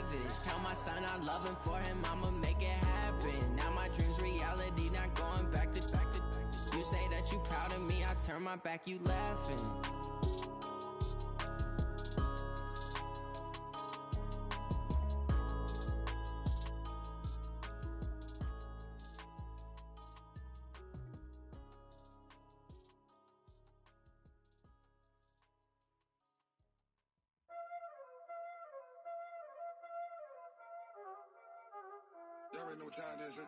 savage. Tell my son I love him, for him I'ma make it happen. Now my dream's reality, not going back to. You say that you proud of me, I turn my back, you laughing. Y'all already know what time it is, huh?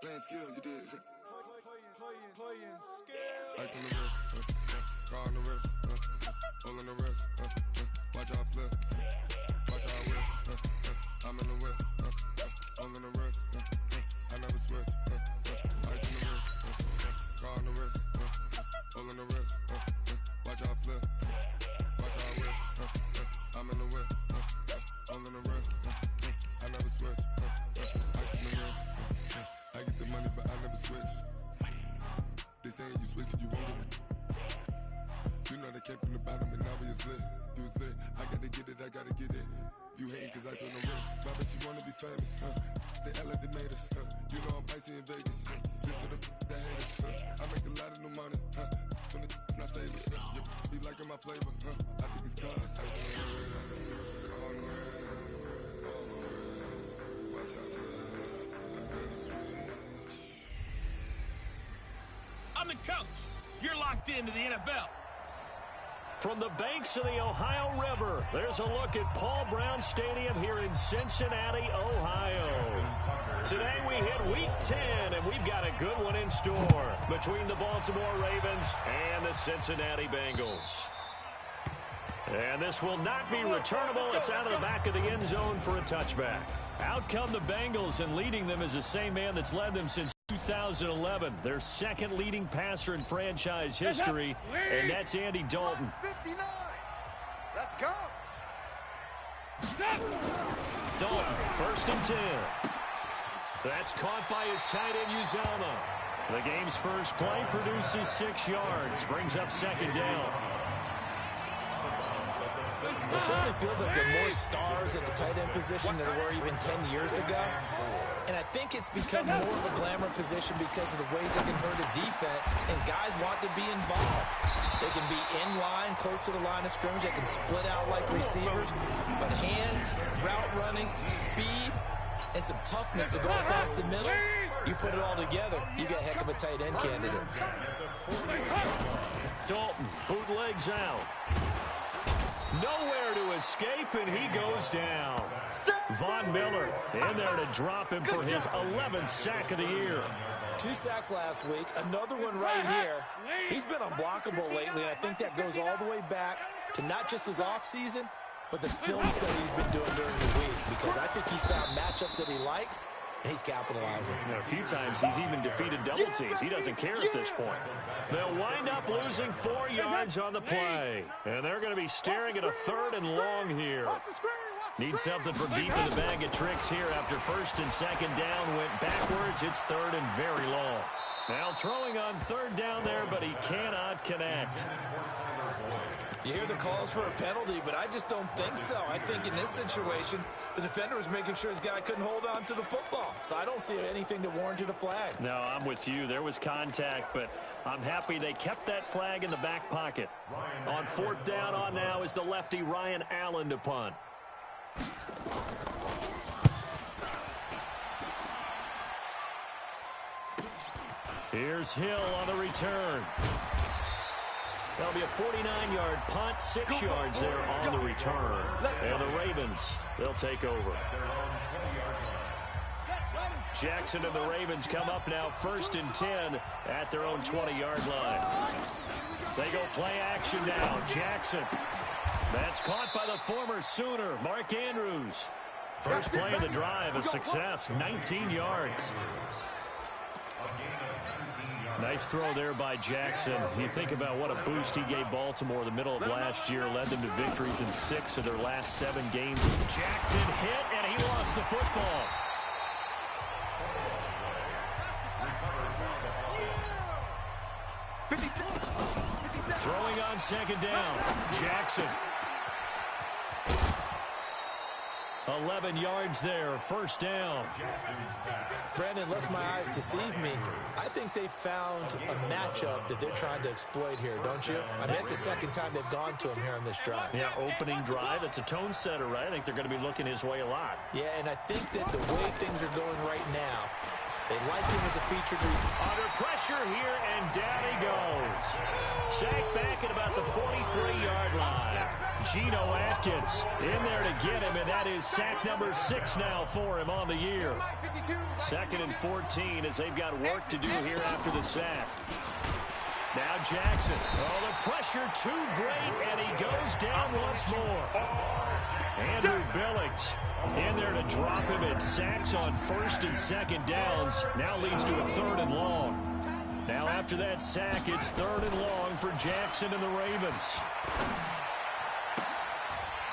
Playing skills, you did. Playing skills. Ice on the wrist, car on the wrist, hole in the wrist, watch how I flip, watch how I whip, I'm in the whip, hole in the wrist, I never switch, ice on the wrist, car on the wrist, hole in the wrist, watch how I flip, watch how I whip, I'm in the whip, hole in the wrist, I never switch, ice on the wrist, I get the money but I never switch. They saying you switch cause you won't get it. You know they came from the bottom and now we is lit. You was lit, I gotta get it, I gotta get it. You hating cause I on the wrist. Why bet you wanna be famous, They act like they made us, You know I'm icy in Vegas, This for the that hate us, I make a lot of new money, When it's not savers, You be liking my flavor, I think it's cause ice on the wrist, car on the wrist, all on the wrist, watch out flash, I'm ready to switch. I'm the coach. You're locked into the NFL. From the banks of the Ohio River, there's a look at Paul Brown Stadium here in Cincinnati, Ohio. Today we hit Week 10, and we've got a good one in store between the Baltimore Ravens and the Cincinnati Bengals. And this will not be returnable. It's out of the back of the end zone for a touchback. Out come the Bengals, and leading them is the same man that's led them since 2011, their second leading passer in franchise history, and that's Andy Dalton. 59. Let's go. Dalton, 1st and 10. That's caught by his tight end, Uzama. The game's first play produces 6 yards, brings up 2nd down. It certainly feels like there are more stars at the tight end position than there were even 10 years ago. And I think it's become more of a glamour position because of the ways they can hurt a defense, and guys want to be involved. They can be in line, close to the line of scrimmage. They can split out like receivers. But hands, route running, speed, and some toughness to go across the middle, you put it all together, you get a heck of a tight end candidate. Dalton bootlegs out. Nowhere to escape, and he goes down. Von Miller in there to drop him for his 11th sack of the year. 2 sacks last week, another one right here. He's been unblockable lately, and I think that goes all the way back to not just his offseason, but the film study he's been doing during the week, because I think he's found matchups that he likes, and he's capitalizing. A few times he's even defeated double teams. He doesn't care at this point. They'll wind up losing 4 yards on the play. And they're going to be staring at a 3rd and long here. Need something from deep in the bag of tricks here after 1st and 2nd down went backwards. It's 3rd and very long. Now throwing on 3rd down there, but he cannot connect. You hear the calls for a penalty, but I just don't think so. I think in this situation, the defender was making sure his guy couldn't hold on to the football. So I don't see anything that warranted a flag. No, I'm with you. There was contact, but I'm happy they kept that flag in the back pocket. On 4th down on now is the lefty Ryan Allen to punt. Here's Hill on the return. That'll be a 49-yard punt, 6 yards there on the return. And the Ravens, they'll take over. Jackson and the Ravens come up now 1st and 10 at their own 20-yard line. They go play action now. Jackson. That's caught by the former Sooner, Mark Andrews. First play of the drive, a success, 19 yards. Nice throw there by Jackson. You think about what a boost he gave Baltimore the middle of last year, led them to victories in 6 of their last 7 games. Jackson hit, and he lost the football. Throwing on 2nd down, Jackson. 11 yards there, first down. Brandon, unless my eyes deceive me, I think they found a matchup that they're trying to exploit here, don't you? I mean, it's the second time they've gone to him here on this drive. Yeah, opening drive. It's a tone setter, right? I think they're going to be looking his way a lot. Yeah, and I think that the way things are going right now, they like him as a featured receiver. Under pressure here, and down he goes. Sacked back at about the 43-yard line. Geno Atkins in there to get him, and that is sack number 6 now for him on the year. 2nd and 14 as they've got work to do here after the sack. Now Jackson. Oh, the pressure too great, and he goes down once more. Andrew Billings in there to drop him at sacks on 1st and 2nd downs. Now leads to a 3rd and long. Now after that sack, it's 3rd and long for Jackson and the Ravens.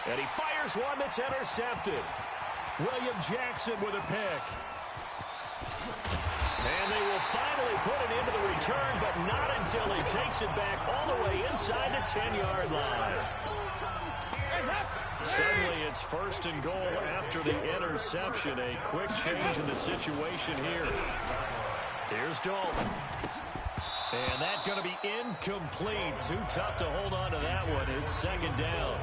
And he fires one that's intercepted. William Jackson with a pick. And they will finally put it into the return, but not until he takes it back all the way inside the 10-yard line. Suddenly, it's 1st and goal after the interception. A quick change in the situation here. Here's Dalton. And that's going to be incomplete. Too tough to hold on to that one. It's 2nd down.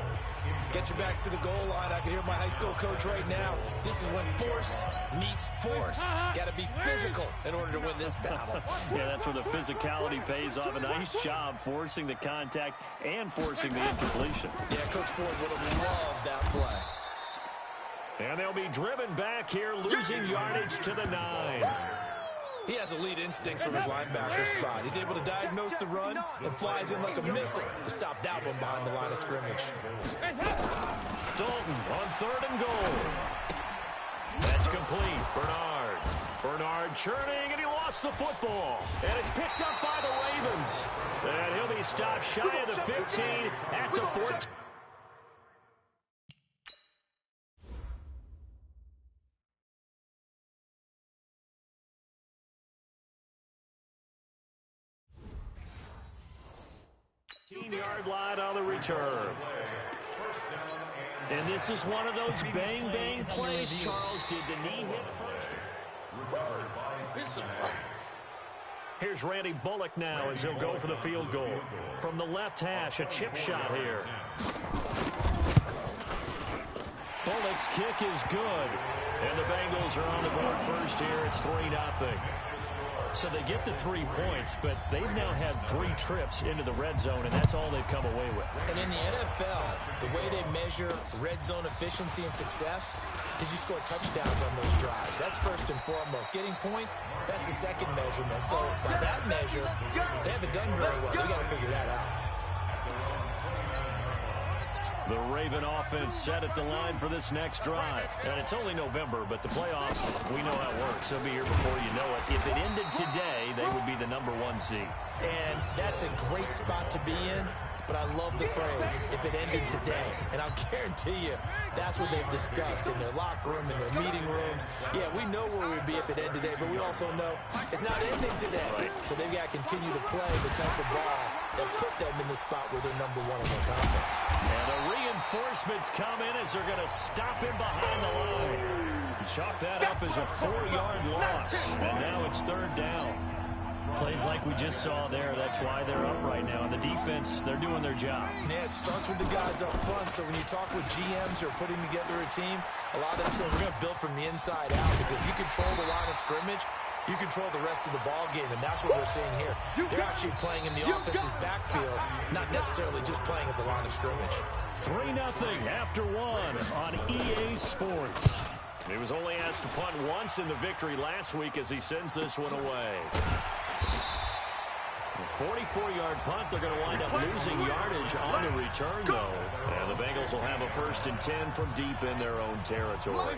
Get your backs to the goal line. I can hear my high school coach right now. This is when force meets force. Got to be physical in order to win this battle. Yeah, that's where the physicality pays off. A nice job forcing the contact and forcing the incompletion. Yeah, Coach Ford would have loved that play. And they'll be driven back here, losing yardage to the 9. He has elite instincts from his linebacker spot. He's able to diagnose the run and flies in like a missile to stop that one behind the line of scrimmage. Dalton on 3rd and goal. That's complete. Bernard churning, and he lost the football. And it's picked up by the Ravens. And he'll be stopped shy of the 15 at the 14. Yard line on the return. And this is one of those bang-bang plays, Charles. Did the knee hit first? Here's Randy Bullock now as he'll go for the field goal. From the left hash, a chip shot here. Bullock's kick is good. And the Bengals are on the board first here. It's 3-0. So they get the 3 points, but they've now had 3 trips into the red zone, and that's all they've come away with. And in the NFL, the way they measure red zone efficiency and success, did you score touchdowns on those drives? That's first and foremost. Getting points, that's the second measurement. So by that measure, they haven't done very well. They got to figure that out. The Raven offense set at the line for this next drive. And it's only November, but the playoffs, we know how it works. They'll be here before you know it. If it ended today, they would be the #1 seed. And that's a great spot to be in. But I love the phrase, if it ended today. And I'll guarantee you, that's what they've discussed in their locker room, in their meeting rooms. Yeah, we know where we'd be if it ended today, but we also know it's not ending today. Right. So they've got to continue to play the type of ball that put them in the spot where they're #1 in their conference. And the reinforcements come in as they're going to stop him behind the line. Chalk that up as a 4-yard loss. And now it's 3rd down. Plays like we just saw there. That's why they're up right now. And the defense, they're doing their job. Yeah, it starts with the guys up front. So when you talk with GMs who are putting together a team, a lot of them say we're going to build from the inside out, because if you control the line of scrimmage, you control the rest of the ball game, and that's what we're seeing here. They're actually playing in the offense's backfield, not necessarily just playing at the line of scrimmage. 3-0 after 1 on EA Sports. He was only asked to punt once in the victory last week as he sends this one away. A 44-yard punt. They're going to wind up losing yardage on the return, though. And the Bengals will have a 1st and 10 from deep in their own territory.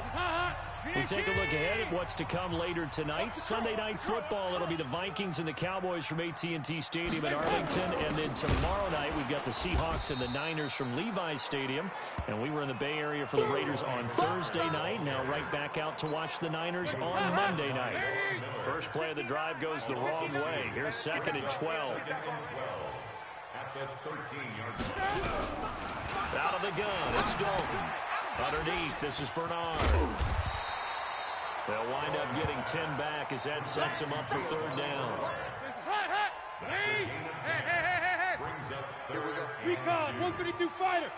We take a look ahead at what's to come later tonight. Sunday Night Football, it'll be the Vikings and the Cowboys from AT&T Stadium in Arlington. And then tomorrow night, we've got the Seahawks and the Niners from Levi's Stadium. And we were in the Bay Area for the Raiders on Thursday night. Now right back out to watch the Niners on Monday night. First play of the drive goes the wrong way. Here's 2nd and 12. Out of the gun, it's Dalton. Underneath, this is Bernard. They'll wind up getting 10 back as that sets them up for third down. Hey! Recon, 132 fighter.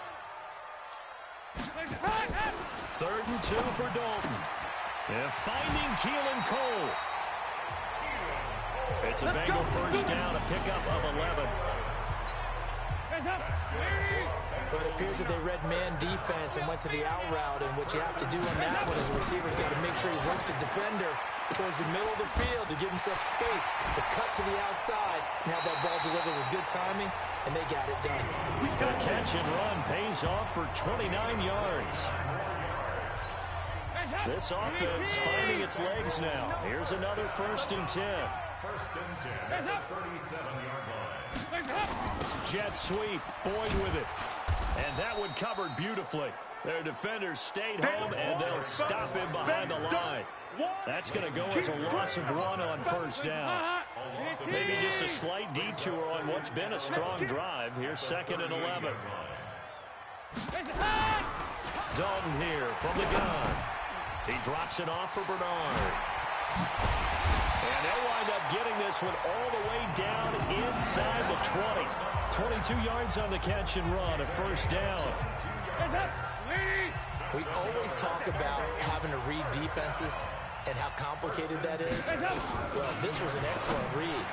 3rd and 2 for Dalton. And finding Keelan Cole. It's a Bengal first down, a pickup of 11. But it appears that they read man defense and went to the out route, and what you have to do on that one is the receiver's got to make sure he works the defender towards the middle of the field to give himself space to cut to the outside and have that ball delivered with good timing, and they got it done. The catch and run pays off for 29 yards. This offense finding its legs now. Here's another 1st and 10. 1st and 10 at the 37-yard line. Jet sweep, Boyd with it. And that one covered beautifully. Their defenders stayed home, and they'll stop him behind the line. That's going to go as a loss of 1 on 1st down. Maybe just a slight detour on what's been a strong drive. Here's 2nd and 11. Dalton here from the gun. He drops it off for Bernard. And they'll wind up getting this one all the way down inside the 20. 22 yards on the catch and run, a 1st down. We always talk about having to read defenses and how complicated that is. Well, this was an excellent read.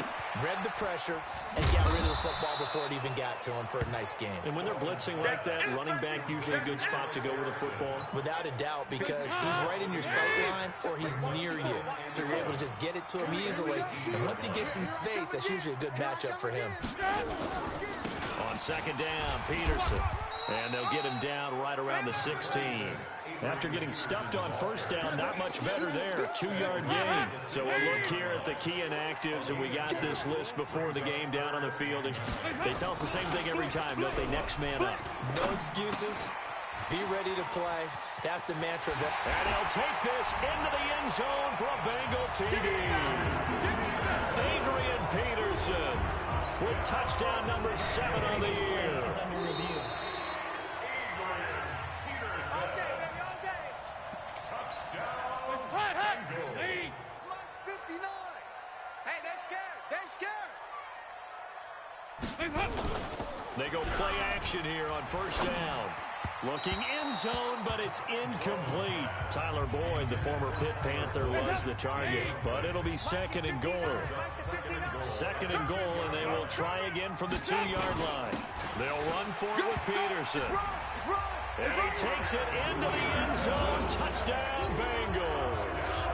Read the pressure and got rid of the football before it even got to him for a nice game. And when they're blitzing like that, running back usually a good spot to go with a football. Without a doubt, because he's right in your sight line or he's near you. So you're able to just get it to him easily. And once he gets in space, that's usually a good matchup for him. On 2nd down, Peterson. And they'll get him down right around the 16. After getting stuffed on 1st down, not much better there. 2-yard gain. So we'll look here at the key inactives, and we got this list before the game down on the field. And they tell us the same thing every time, don't they? Next man up. No excuses. Be ready to play. That's the mantra. And he'll take this into the end zone for a Bengal TD. Adrian Peterson with touchdown number 7 on the year. He's under review. They go play action here on 1st down. Looking end zone, but it's incomplete. Tyler Boyd, the former Pitt Panther, was the target. But it'll be 2nd and goal. 2nd and goal, and they will try again from the 2-yard line. They'll run for it with Peterson. And he takes it into the end zone. Touchdown, Bengals.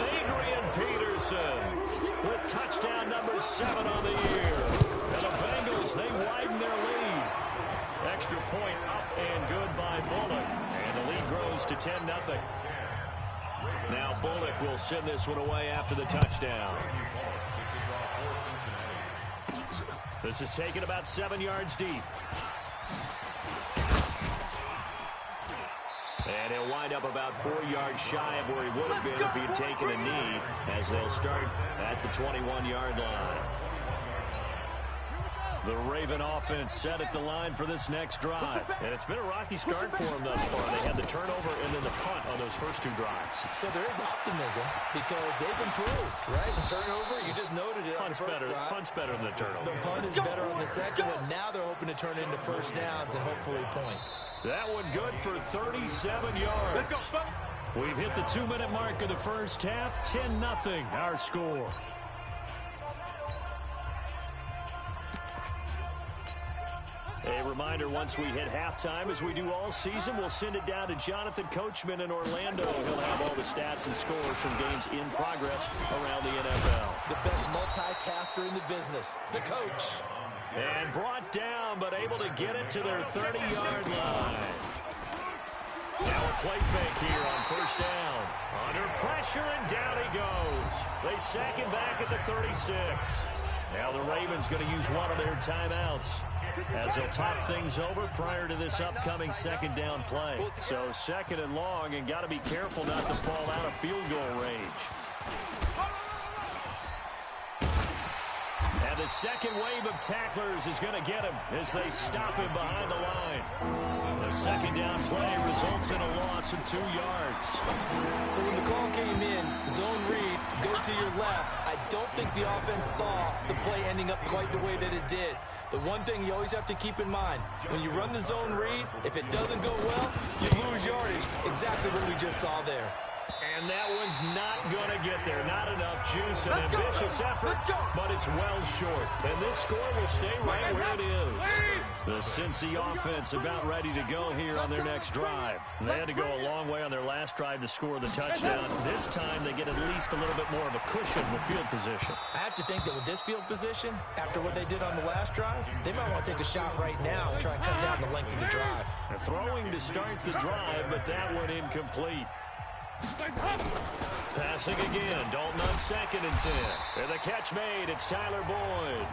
Adrian Peterson with touchdown number 7 on the year. And the Bengals, they widen their lead. Extra point up and good by Bullock. And the lead grows to 10-0. Now Bullock will send this one away after the touchdown. This is taken about 7 yards deep. And he'll wind up about 4 yards shy of where he would have been if he had taken a knee, as they'll start at the 21-yard line. The Raven offense set at the line for this next drive. And it's been a rocky start for them thus far. They had the turnover and then the punt on those first 2 drives. So there is optimism because they've improved, right? And turnover, you just noted it. Punt's better than the turnover. The punt is better on the second one. Now they're hoping to turn it into 1st downs and hopefully points. That one good for 37 yards. We've hit the 2-minute mark of the first half. 10-0 our score. A reminder, once we hit halftime, as we do all season, we'll send it down to Jonathan Coachman in Orlando. He'll have all the stats and scores from games in progress around the NFL. The best multitasker in the business, the coach. And brought down, but able to get it to their 30-yard line. Now a play fake here on 1st down. Under pressure, and down he goes. They sack him back at the 36. Now the Ravens going to use one of their timeouts as they'll talk things over prior to this upcoming 2nd down play. So 2nd and long, and got to be careful not to fall out of field goal range. And the second wave of tacklers is going to get him as they stop him behind the line. The second down play results in a loss of 2 yards. So when the call came in, zone read, go to your left, I don't think the offense saw the play ending up quite the way that it did. The one thing you always have to keep in mind, when you run the zone read, if it doesn't go well, you lose yardage. Exactly what we just saw there. And that one's not going to get there. Not enough juice. An ambitious effort, but it's well short. And this score will stay right where it is. The Cincy offense about ready to go here on their next drive. They had to go a long way on their last drive to score the touchdown. This time they get at least a little bit more of a cushion with field position. I have to think that with this field position, after what they did on the last drive, they might want to take a shot right now and try and cut down the length of the drive. They're throwing to start the drive, but that one incomplete. Passing again. Dalton on 2nd and 10. And the catch made. It's Tyler Boyd.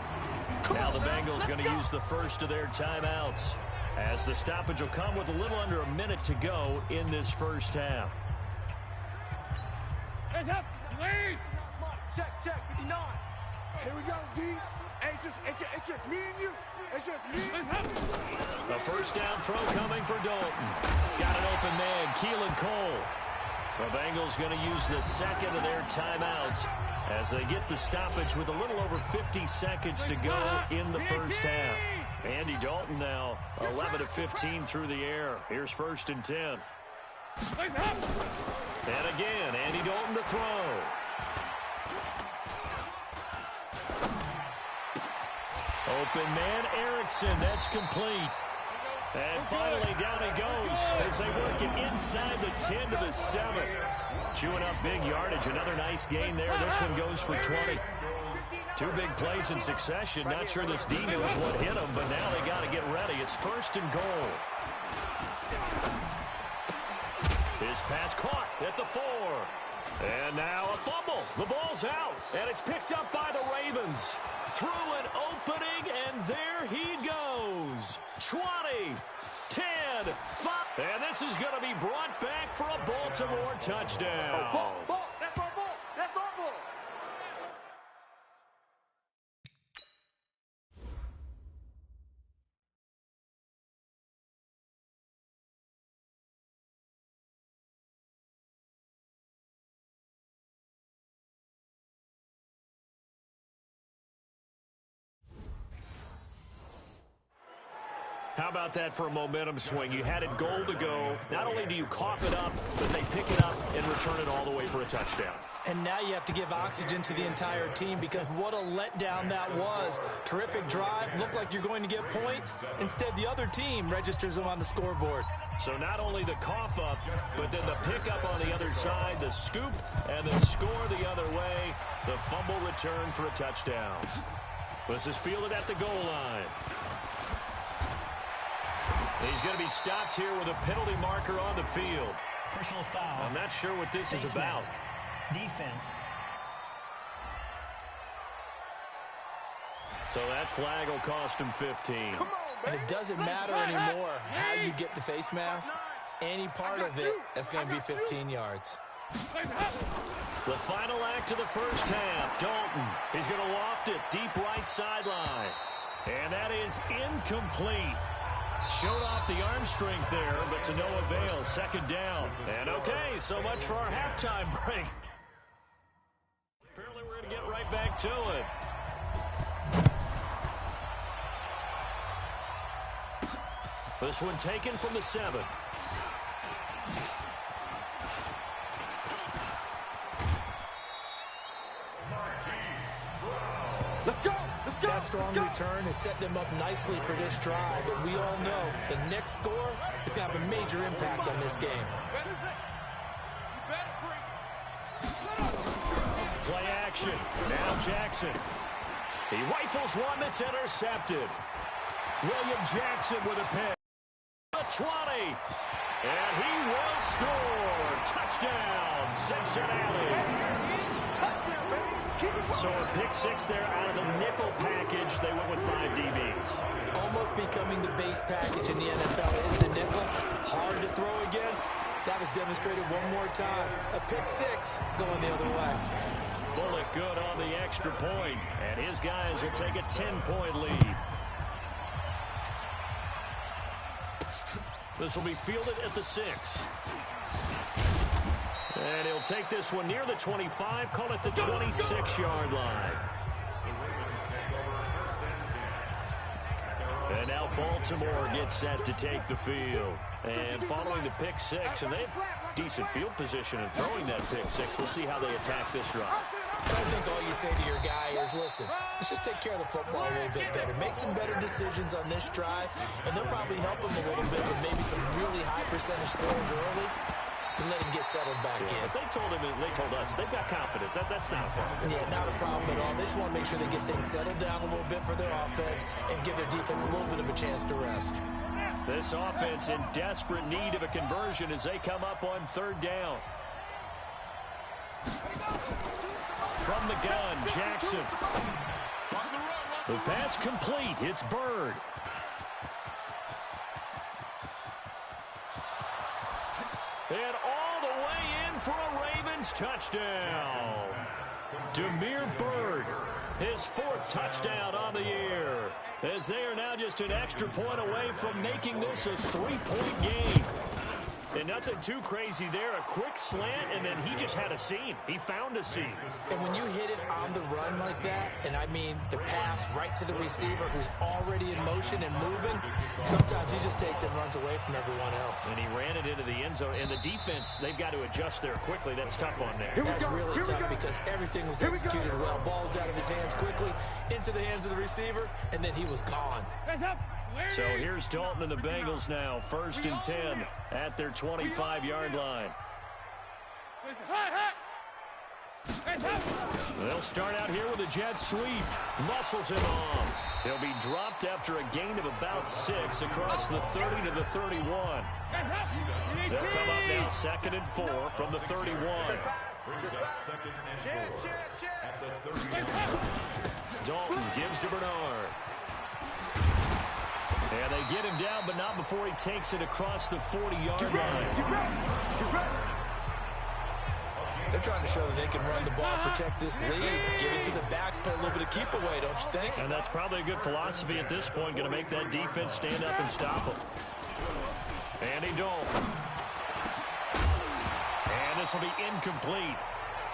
Now the Bengals going to use the first of their timeouts, as the stoppage will come with a little under a minute to go in this first half. Heads up, lead. Check, 59. Here we go, D. Hey, it's just me and you. It's just me. A first down throw coming for Dalton. Got an open man, Keelan Cole. The Bengals going to use the second of their timeouts as they get the stoppage with a little over 50 seconds to go in the first half. Andy Dalton now 11 of 15 through the air. Here's 1st and 10. And again, Andy Dalton to throw. Open man, Erickson. That's complete. And finally, down he goes as they work it inside the 10 to the 7. Chewing up big yardage. Another nice gain there. This one goes for 20. 2 big plays in succession. Not sure this D knows what hit them, but now they got to get ready. It's 1st and goal. His pass caught at the 4. And now a fumble. The ball's out, and it's picked up by the Ravens. Through an opening, and there he goes. 20, 10, 5. And this is going to be brought back for a Baltimore touchdown. Ball. That's our ball. That's our ball. How about that for a momentum swing? You had it goal to go. Not only do you cough it up, but they pick it up and return it all the way for a touchdown. And now you have to give oxygen to the entire team, because what a letdown that was. Terrific drive. Looked like you're going to get points. Instead, the other team registers them on the scoreboard. So not only the cough up, but then the pickup on the other side, the scoop, and the score the other way. The fumble return for a touchdown. This is fielded at the goal line. He's going to be stopped here with a penalty marker on the field. Personal foul. I'm not sure what this is about. Mask. Defense. So that flag will cost him 15. And it doesn't matter anymore how you get the face mask. Any part of it, that's going to be 15 yards. The final act of the first half. Dalton. He's going to loft it deep right sideline. And that is incomplete. Showed off the arm strength there, but to no avail. 2nd down. And okay, so much for our halftime break. Apparently we're going to get right back to it. This one taken from the 7. Let's go. That strong return has set them up nicely for this drive, and we all know the next score is going to have a major impact on this game. Play action. Now Jackson. He rifles one that's intercepted. William Jackson with a pick. The 20. And he will score. Touchdown, Cincinnati. So a pick 6 there out of the nickel package. They went with 5 DBs. Almost becoming the base package in the NFL is the nickel. Hard to throw against. That was demonstrated one more time. A pick 6 going the other way. bullet good on the extra point, and his guys will take a 10-point lead. This will be fielded at the 6. And he'll take this one near the 25, call it the 26-yard line. And now Baltimore gets set to take the field. And following the pick 6, and they have decent field position in throwing that pick 6. We'll see how they attack this drive. I think all you say to your guy is, listen, let's just take care of the football a little bit better. Make some better decisions on this drive, and they'll probably help him a little bit with maybe some really high percentage throws early to let him get settled back in. But they told us they've got confidence. That's not a problem. Yeah, not a problem at all. They just want to make sure they get things settled down a little bit for their offense and give their defense a little bit of a chance to rest. This offense in desperate need of a conversion as they come up on 3rd down. From the gun, Jackson. The pass complete. It's Bird. And all the way in for a Ravens touchdown. Demir Bird, his 4th touchdown on the year, as they are now just an extra point away from making this a 3-point game. And nothing too crazy there. A quick slant, and then he just had a seam. He found a seam. And when you hit it on the run like that, and I mean the pass right to the receiver who's already in motion and moving, sometimes he just takes it and runs away from everyone else. And he ran it into the end zone. And the defense, they've got to adjust there quickly. That's tough on there. That's really tough because everything was executed well. Ball was out of his hands quickly, into the hands of the receiver, and then he was gone. So here's Dalton and the Bengals now. 1st and 10 at their 25-yard line. They'll start out here with a jet sweep. Muscles him off. He'll be dropped after a gain of about 6 across the 30 to the 31. They'll come up now 2nd and 4 from the 31. Dalton gives to Bernard. And they get him down, but not before he takes it across the 40-yard line. They're trying to show that they can run the ball, protect this lead, give it to the backs, play a little bit of keep away, don't you think? And that's probably a good philosophy at this point, going to make that defense stand up and stop them. Andy Dalton. And this will be incomplete.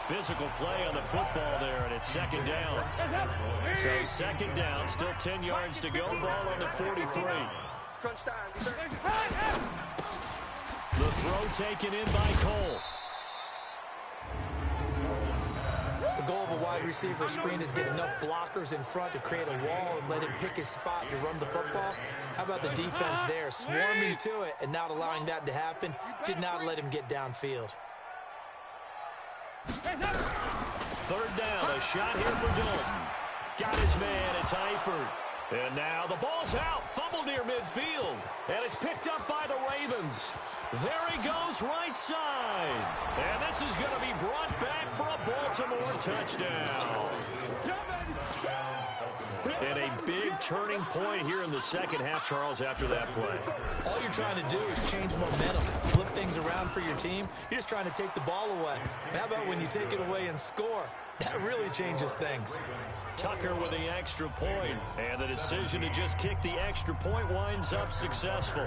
Physical play on the football there, and it's 2nd down. So 2nd down, still 10 yards to go. Ball on the 43. The throw taken in by Cole. The goal of a wide receiver screen is get enough blockers in front to create a wall and let him pick his spot to run the football. How about the defense there, swarming to it and not allowing that to happen? Did not let him get downfield. 3rd down, a shot here for Dalton. Got his man, it's Eifert. And now the ball's out, fumbled near midfield. And it's picked up by the Ravens. There he goes, right side. And this is going to be brought back for a Baltimore touchdown. And a big turning point here in the 2nd half, Charles, after that play. All you're trying to do is change momentum, flip things around for your team. You're just trying to take the ball away. How about when you take it away and score? That really changes things. Tucker with the extra point, and the decision to just kick the extra point winds up successful.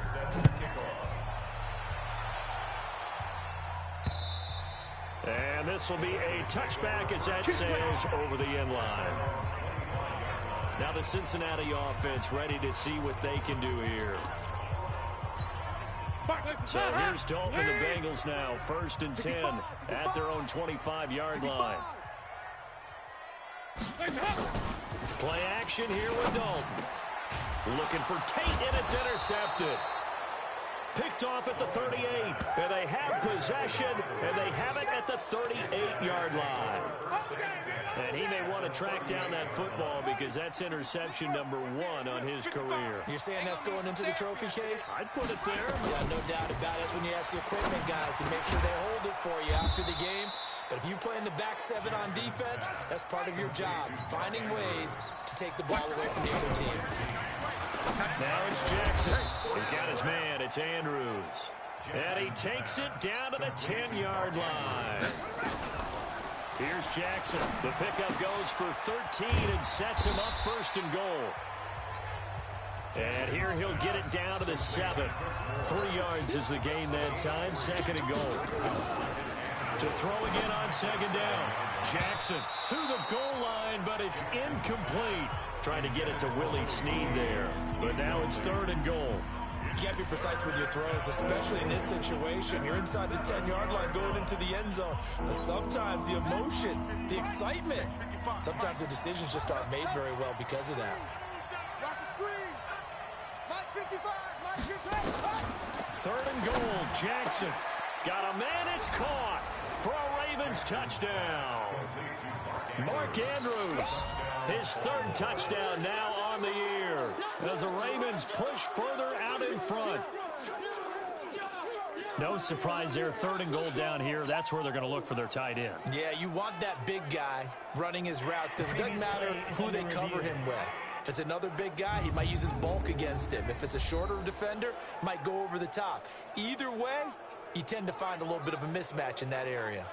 And this will be a touchback as that sails over the end line. Now the Cincinnati offense ready to see what they can do here. So here's Dalton and the Bengals now. 1st and 10 at their own 25-yard line. Play action here with Dalton. Looking for Tate, and it's intercepted. Picked off at the 38, and they have possession, and they have it at the 38-yard line. And he may want to track down that football because that's interception number 1 on his career. You're saying that's going into the trophy case? I'd put it there. Yeah, no doubt about it. That's when you ask the equipment guys to make sure they hold it for you after the game. But if you play in the back 7 on defense, that's part of your job, finding ways to take the ball away from the other team. Now it's Jackson. He's got his man. It's Andrews. And he takes it down to the 10-yard line. Here's Jackson. The pickup goes for 13 and sets him up first and goal. And here he'll get it down to the 7. 3 yards is the gain that time. Second and goal. To throw again on second down. Jackson to the goal line, but it's incomplete. Trying to get it to Willie Snead there. But now it's third and goal. You can't be precise with your throws, especially in this situation. You're inside the 10-yard line going into the end zone. But sometimes the emotion, the excitement, sometimes the decisions just aren't made very well because of that. Third and goal. Jackson got a man. It's caught for a Ravens touchdown. Mark Andrews, his third touchdown now on the year as the Ravens push further out in front. No surprise there, third and goal down here. That's where they're going to look for their tight end. Yeah, you want that big guy running his routes because it doesn't matter who they cover him with. If it's another big guy, he might use his bulk against him. If it's a shorter defender, might go over the top. Either way, you tend to find a little bit of a mismatch in that area.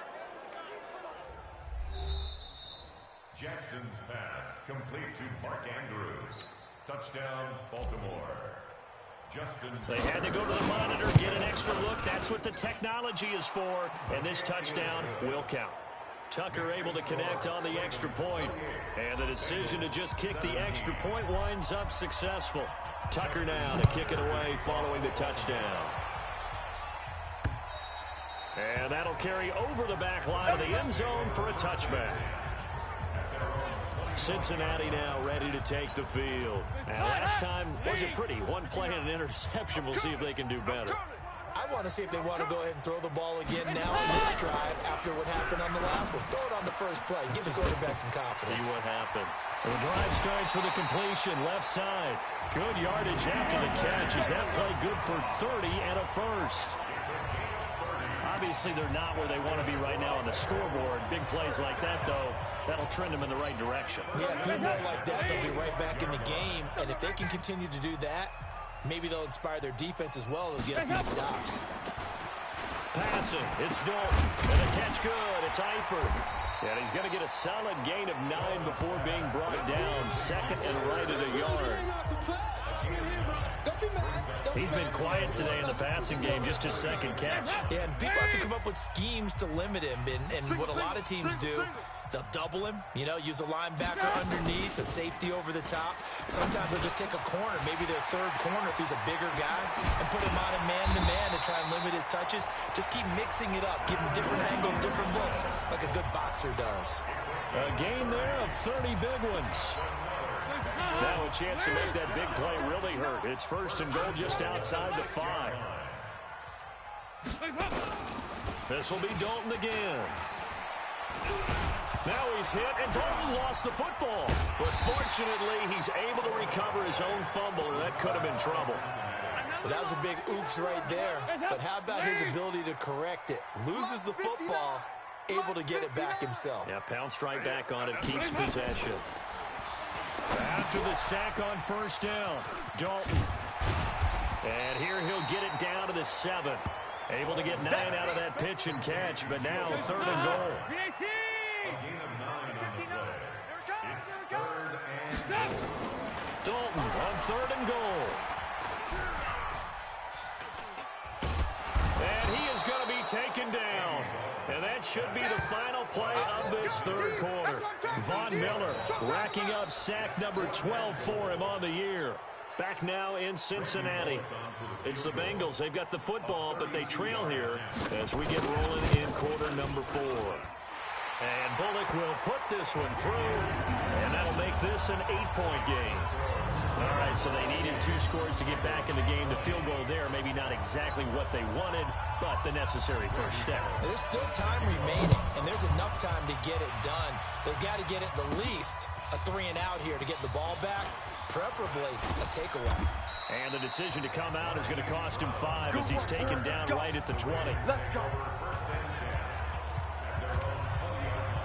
Jackson's pass complete to Mark Andrews. Touchdown, Baltimore. They had to go to the monitor, get an extra look. That's what the technology is for, and this touchdown will count. Tucker able to connect on the extra point, and the decision to just kick the extra point winds up successful. Tucker now to kick it away following the touchdown. And that'll carry over the back line of the end zone for a touchback. Cincinnati now ready to take the field. Now, last time wasn't pretty. One play and an interception. We'll see if they can do better. I want to see if they want to go ahead and throw the ball again now on this drive after what happened on the last one. Throw it on the first play. Give the quarterback some confidence. See what happens. The drive starts with a completion left side. Good yardage after the catch. Is that play good for 30 and a first? Obviously, they're not where they want to be right now on the scoreboard. Big plays like that, though, that'll trend them in the right direction. Yeah, a few more like that, they'll be right back in the game. And if they can continue to do that, maybe they'll inspire their defense as well. They'll get a few stops. Passing, it's Dalton. And the catch good, it's Eifert. And he's going to get a solid gain of 9 before being brought down. Second and right of the yard. He's been quiet today in the passing game, just his second catch. Yeah, and people have to come up with schemes to limit him. And what a lot of teams do, they'll double him, you know, use a linebacker underneath, a safety over the top. Sometimes they'll just take a corner, maybe their third corner if he's a bigger guy, and put him on a man-to-man to try and limit his touches. Just keep mixing it up, give him different angles, different looks, like a good boxer does. A gain there of 30 big ones. Now a chance to make that big play really hurt. It's first and goal just outside the 5. This will be Dalton again. Now he's hit, and Dalton lost the football. But fortunately, he's able to recover his own fumble, and that could have been trouble. Well, that was a big oops right there. But how about his ability to correct it? Loses the football, able to get it back himself. Yeah, pounced right back on it, keeps possession. After the sack on first down, Dalton. And here he'll get it down to the 7. Able to get 9 out of that pitch and catch, but now third and goal. Dalton on third and goal. And he is going to be taken down. And that should be the final play of this third quarter. Von Miller racking up sack number 12 for him on the year. Back now in Cincinnati. It's the Bengals. They've got the football, but they trail here as we get rolling in quarter number 4. And Bullock will put this one through, and that'll make this an 8-point game. All right, so they needed 2 scores to get back in the game. The field goal there, maybe not exactly what they wanted, but the necessary first step. There's still time remaining, and there's enough time to get it done. They've got to get at the least a 3-and-out here to get the ball back, preferably a takeaway. And the decision to come out is going to cost him 5 as he's taken down right at the 20. Let's go.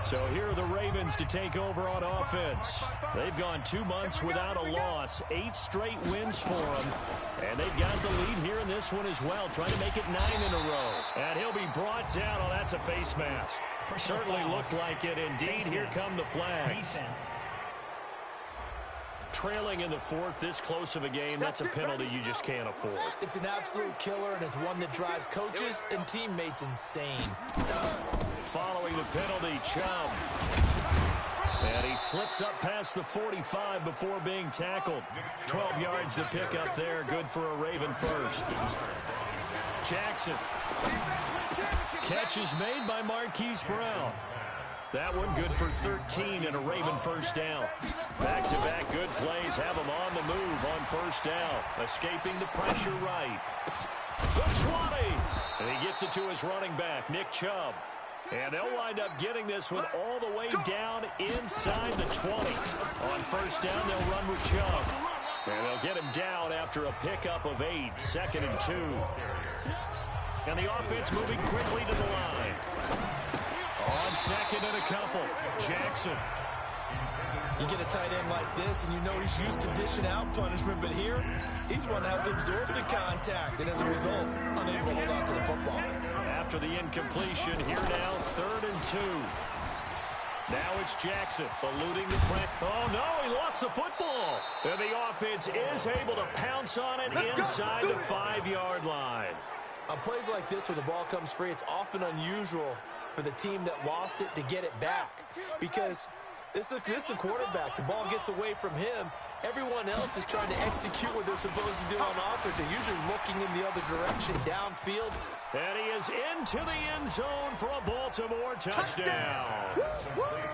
So here are the Ravens to take over on offense. They've gone 2 months without a loss, 8 straight wins for them. And they've got the lead here in this one as well, trying to make it 9 in a row. And he'll be brought down. Oh, that's a face mask. Certainly looked like it. Indeed, here come the flags. Defense. Trailing in the fourth, this close of a game, that's a penalty you just can't afford. It's an absolute killer, and it's one that drives coaches and teammates insane. Following the penalty, Chubb. And he slips up past the 45 before being tackled. 12 yards to pick up there. Good for a Raven first. Jackson. Catch is made by Marquise Brown. That one good for 13 and a Raven first down. Back-to-back good plays have him on the move on first down. Escaping the pressure right. The 20. And he gets it to his running back, Nick Chubb. And they'll wind up getting this one all the way down inside the 20. On first down, they'll run with Chubb. And they'll get him down after a pickup of 8, 2nd and 2. And the offense moving quickly to the line. On 2nd and a couple, Jackson. You get a tight end like this, and you know he's used to dishing out punishment, but here, he's one that has to absorb the contact, and as a result, unable to hold on to the football. After the incompletion, here now, 3rd and 2. Now it's Jackson, eluding the pressure. Oh, no, he lost the football. And the offense is able to pounce on it inside the 5-yard line. On plays like this, when the ball comes free, it's often unusual for the team that lost it to get it back. Because this is the quarterback. The ball gets away from him. Everyone else is trying to execute what they're supposed to do on offense. They're usually looking in the other direction, downfield. And he is into the end zone for a Baltimore touchdown.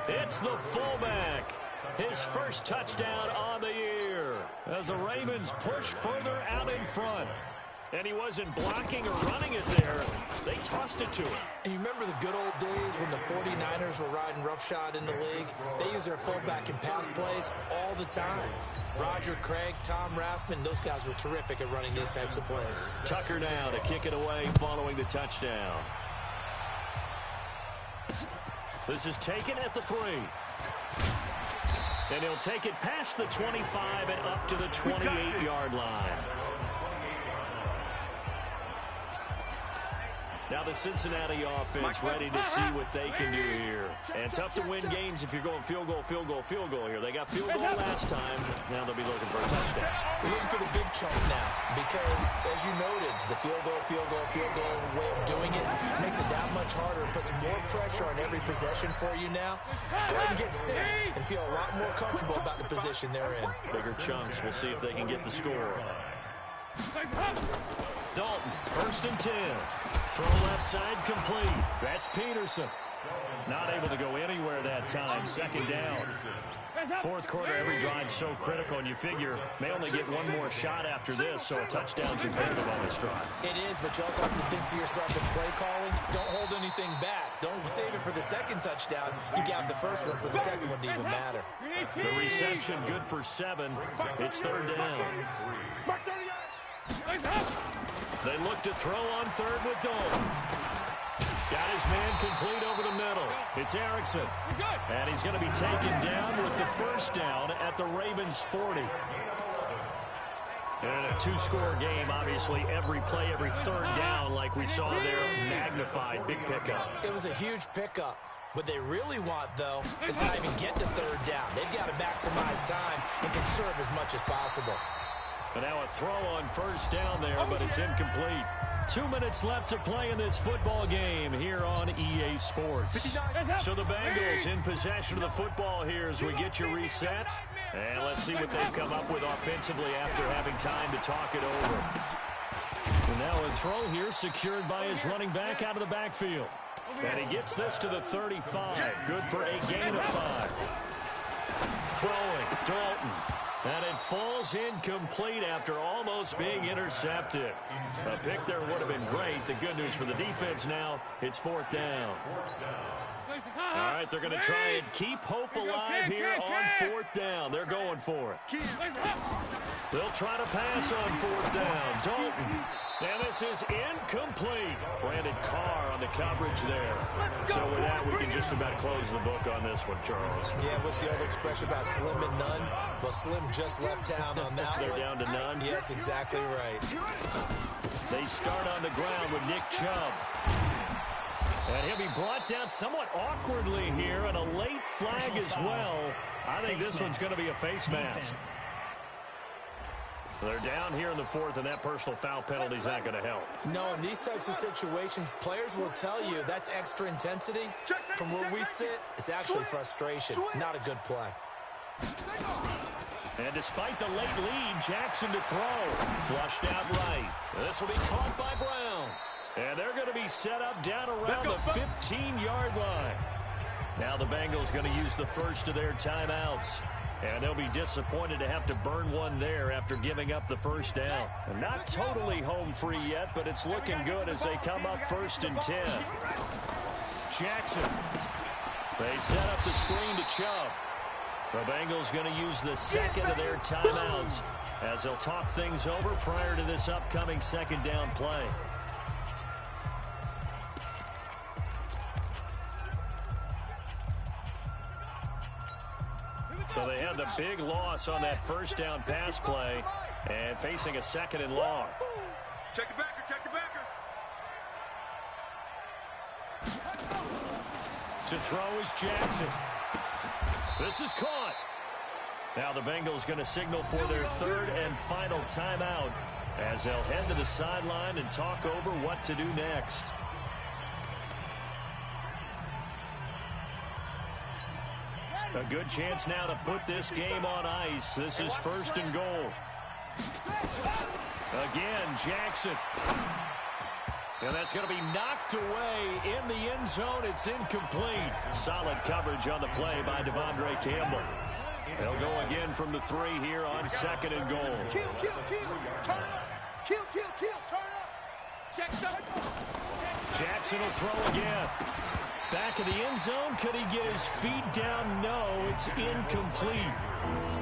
It's the fullback. His first touchdown on the year as the Ravens push further out in front. And he wasn't blocking or running it there. They tossed it to him. And you remember the good old days when the 49ers were riding roughshod in the league? They used their fullback in pass plays all the time. Roger Craig, Tom Rathman, those guys were terrific at running these types of plays. Tucker now to kick it away following the touchdown. This is taken at the 3. And he'll take it past the 25 and up to the 28-yard line. Now the Cincinnati offense ready to see what they can do here. And tough to win games if you're going field goal, field goal, field goal here. They got field goal last time. Now they'll be looking for a touchdown. They're looking for the big chunk now because, as you noted, the field goal way of doing it makes it that much harder and puts more pressure on every possession for you now. Go ahead and get 6 and feel a lot more comfortable about the position they're in. Bigger chunks. We'll see if they can get the score. Dalton, 1st and 10. Throw left side complete. That's Peterson. Not able to go anywhere that time. 2nd down. 4th quarter, every drive so critical, and you figure may only get one more shot after this, so a touchdown's imperative on this drive. It is, but you also have to think to yourself in play calling, don't hold anything back. Don't save it for the 2nd touchdown. You got the first one for the 2nd one to even matter. The reception good for 7. It's 3rd down. They look to throw on 3rd with Dalton. Got his man complete over the middle. It's Erickson. And he's going to be taken down with the 1st down at the Ravens' 40. And a 2-score game, obviously, every play, every 3rd down, like we saw there, magnified, big pickup. It was a huge pickup. What they really want, though, is to not even get to 3rd down. They've got to maximize time and conserve as much as possible. And now a throw on 1st down there, but it's incomplete. 2 minutes left to play in this football game here on EA Sports. So the Bengals in possession of the football here as we get you reset. And let's see what they've come up with offensively after having time to talk it over. And now a throw here secured by his running back out of the backfield. And he gets this to the 35. Good for a gain of 5. Throwing, Dalton. And it falls incomplete after almost being intercepted. A pick there would have been great. The good news for the defense now, it's 4th down. All right, they're going to try and keep hope alive here on 4th down. They're going for it. They'll try to pass on 4th down. Dalton. And this is incomplete. Brandon Carr on the coverage there. So with that, we can just about close the book on this one, Charles. Yeah, what's the other expression about slim and none? Well, Slim just left town on that They're one. down to none? Yes, exactly right. They start on the ground with Nick Chubb. And he'll going to be brought down somewhat awkwardly here, and a late flag as well. I think this one's going to be a face mask. They're down here in the fourth, and that personal foul penalty is not going to help. No, in these types of situations, players will tell you that's extra intensity. From where we sit, it's actually frustration, not a good play. And despite the late lead, Jackson to throw. Flushed out right. This will be caught by Brown. And they're going to be set up down around the 15-yard line. Now the Bengals going to use the first of their timeouts. And they'll be disappointed to have to burn one there after giving up the first down. And not totally home free yet, but it's looking good as they come up 1st and 10. Jackson. They set up the screen to Chubb. The Bengals going to use the second of their timeouts as they'll talk things over prior to this upcoming second down play. So they had the big loss on that first down pass play and facing a 2nd and long. Check the backer, check the backer. To throw is Jackson. This is caught. Now the Bengals going to signal for their 3rd and final timeout as they'll head to the sideline and talk over what to do next. A good chance now to put this game on ice. This is 1st and goal. Again, Jackson. And that's going to be knocked away in the end zone. It's incomplete. Solid coverage on the play by Devondre Campbell. They'll go again from the 3 here on 2nd and goal. Kill, kill, kill. Turn up. Kill, kill, kill. Turn up. Jackson will throw again. Back of the end zone. Could he get his feet down? No, it's incomplete.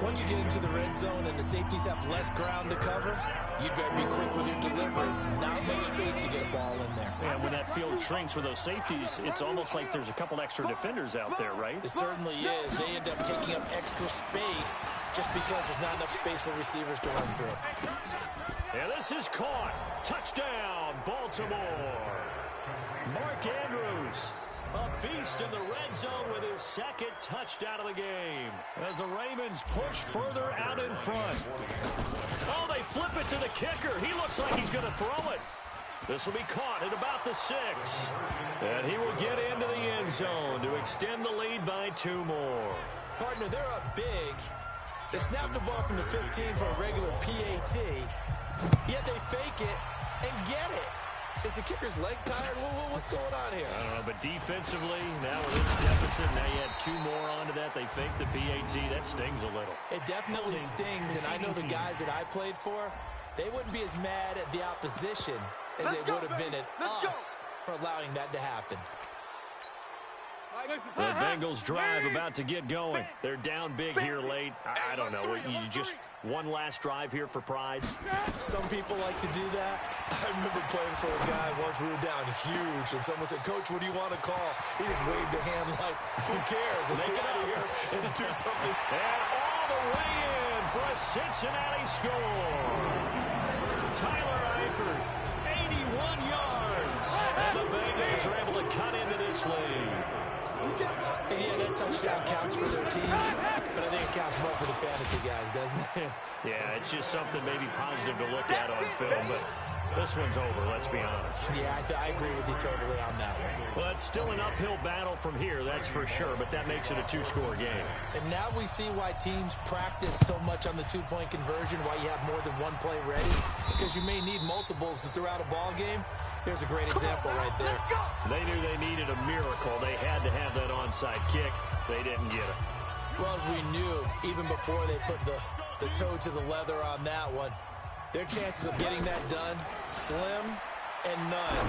Once you get into the red zone and the safeties have less ground to cover, you better be quick with your delivery. Not much space to get a ball in there. And when that field shrinks with those safeties, it's almost like there's a couple extra defenders out there, right? It certainly is. They end up taking up extra space just because there's not enough space for receivers to run through. And this is caught. Touchdown, Baltimore. Mark Andrews. A beast in the red zone with his 2nd touchdown of the game as the Ravens push further out in front. Oh, they flip it to the kicker. He looks like he's going to throw it. This will be caught at about the 6. And he will get into the end zone to extend the lead by 2 more. Partner, they're up big. They snap the ball from the 15 for a regular PAT, yet they fake it and get it. Is the kicker's leg tired? What's going on here? I don't know, but defensively, now with this deficit, now you add 2 more onto that. They fake the PAT. That stings a little. It definitely stings, and I know the guys that I played for, they wouldn't be as mad at the opposition as they would have been at us for allowing that to happen. The Bengals drive about to get going. They're down big here late. I don't know. You just one last drive here for pride? Some people like to do that. I remember playing for a guy once. We were down huge, and someone said, "Coach, what do you want to call?" He just waved a hand like, "Who cares? Let's get out of here and do something." And all the way in for a Cincinnati score. Tyler Eifert, 81 yards. And the Bengals are able to cut into this lead. And yeah, that touchdown counts for their team, but I think it counts more for the fantasy guys, doesn't it? Yeah, it's just something maybe positive to look at on film, but this one's over, let's be honest. Yeah, I agree with you totally on that one. Well, it's still an uphill battle from here, that's for sure, but that makes it a 2-score game. And now we see why teams practice so much on the 2-point conversion, why you have more than one play ready, because you may need multiples to throw out a ball game. There's a great example right there. They knew they needed a miracle. They had to have that onside kick. They didn't get it. Well, as we knew, even before they put the toe to the leather on that one, their chances of getting that done, slim and none.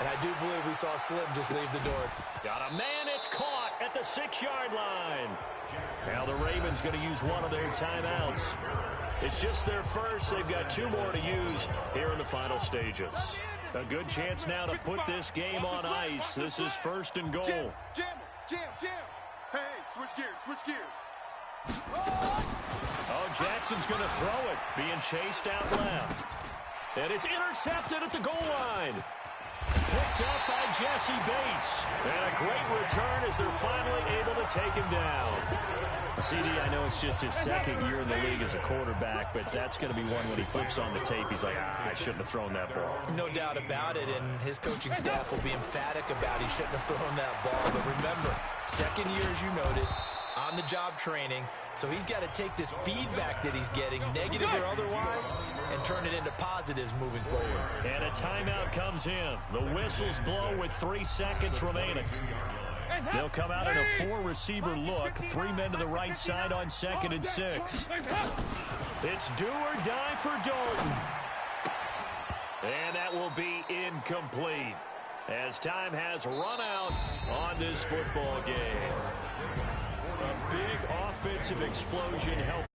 And I do believe we saw Slim just leave the door. Got a man, it's caught at the 6-yard line. Now the Ravens going to use one of their timeouts. It's just their first. They've got 2 more to use here in the final stages. A good chance now to put this game on ice. This is 1st and goal. Jam. Hey, switch gears. Oh, Jackson's going to throw it. Being chased out left. And it's intercepted at the goal line. Picked picked up by Jesse Bates. And a great return as they're finally able to take him down. CD, I know it's just his second year in the league as a quarterback, but that's going to be one when he flips on the tape. He's like, I shouldn't have thrown that ball. No doubt about it, and his coaching staff will be emphatic about he shouldn't have thrown that ball. But remember, second year, as you noted, on-the-job training, so he's got to take this feedback that he's getting, negative or otherwise, and turn it into positives moving forward. And a timeout comes in. The whistles blow with 3 seconds remaining. They'll come out in a 4-receiver look. 3 men to the right side on 2nd and 6. It's do or die for Dalton. And that will be incomplete as time has run out on this football game. A big offensive explosion helped